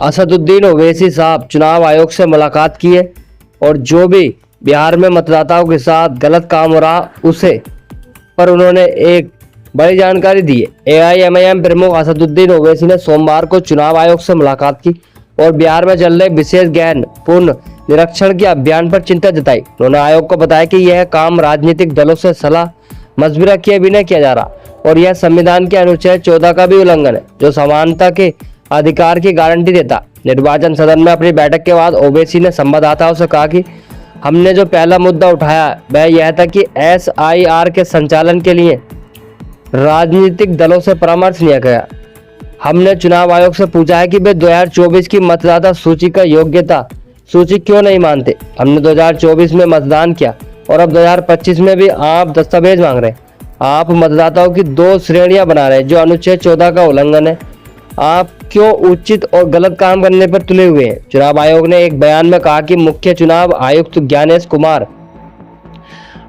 असदुद्दीन ओवैसी साहब चुनाव आयोग से मुलाकात की है और जो भी बिहार में मतदाताओं के साथ गलत काम हो रहा उसे पर उन्होंने एक बड़ी जानकारी दी है। एआईएमआईएम प्रमुख असदुद्दीन ओवैसी ने सोमवार को चुनाव आयोग से मुलाकात की और बिहार में चल रहे विशेष गहन पूर्ण निरीक्षण के अभियान पर चिंता जताई। उन्होंने आयोग को बताया कि यह काम राजनीतिक दलों से सलाह मशविरा किए बिना किया जा रहा और यह संविधान के अनुच्छेद 14 का भी उल्लंघन है, जो समानता के अधिकार की गारंटी देता। निर्वाचन सदन में अपनी बैठक के बाद ओवैसी ने संवाददाताओं से कहा कि हमने जो पहला मुद्दा उठाया वह यह था कि एसआईआर के संचालन के लिए राजनीतिक दलों से परामर्श लिया गया। हमने चुनाव आयोग से पूछा है कि वे 2024 की मतदाता सूची का योग्यता सूची क्यों नहीं मानते। हमने 2024 में मतदान किया और अब 2025 में भी आप दस्तावेज मांग रहे हैं। आप मतदाताओं की दो श्रेणियां बना रहे हैं, जो अनुच्छेद 14 का उल्लंघन है। आप क्यों उचित और गलत काम करने पर तुले हुए हैं। चुनाव आयोग ने एक बयान में कहा कि मुख्य चुनाव आयुक्त ज्ञानेश कुमार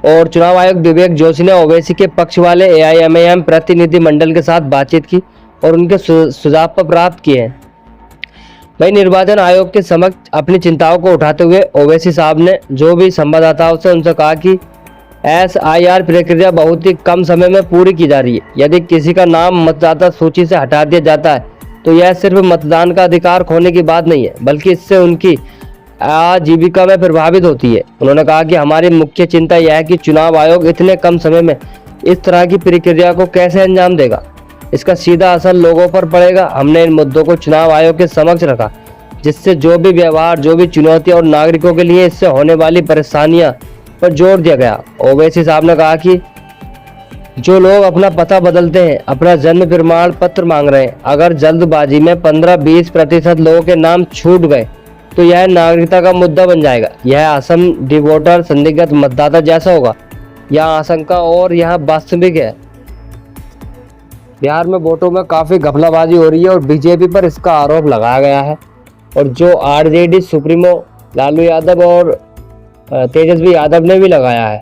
और चुनाव आयुक्त विवेक जोशी ने ओवैसी के पक्ष वाले एआईएमआईएम प्रतिनिधि मंडल के साथ बातचीत की और उनके सुझाव पर प्राप्त किए हैं। वही निर्वाचन आयोग के समक्ष अपनी चिंताओं को उठाते हुए ओवैसी साहब ने जो भी संवाददाताओं से उनसे कहा कि एसआईआर प्रक्रिया बहुत ही कम समय में पूरी की जा रही है। यदि किसी का नाम मतदाता सूची से हटा दिया जाता है तो यह सिर्फ मतदान का अधिकार खोने की बात नहीं है, बल्कि इससे उनकी आजीविका में प्रभावित होती है। उन्होंने कहा कि हमारी मुख्य चिंता यह है कि चुनाव आयोग इतने कम समय में इस तरह की प्रक्रिया को कैसे अंजाम देगा। इसका सीधा असर लोगों पर पड़ेगा। हमने इन मुद्दों को चुनाव आयोग के समक्ष रखा, जिससे जो भी व्यवहार, जो भी चुनौतियां और नागरिकों के लिए इससे होने वाली परेशानियां पर जोर दिया गया। ओवैसी साहब ने कहा कि जो लोग अपना पता बदलते हैं, अपना जन्म प्रमाण पत्र मांग रहे हैं, अगर जल्दबाजी में 15-20% लोगों के नाम छूट गए तो यह नागरिकता का मुद्दा बन जाएगा। यह असम डिवोटर संदिग्ध मतदाता जैसा होगा। यहाँ आशंका और यहाँ वास्तविक है। बिहार में वोटों में काफी घपलाबाजी हो रही है और बीजेपी पर इसका आरोप लगाया गया है और जो आरजेडी सुप्रीमो लालू यादव और तेजस्वी यादव ने भी लगाया है।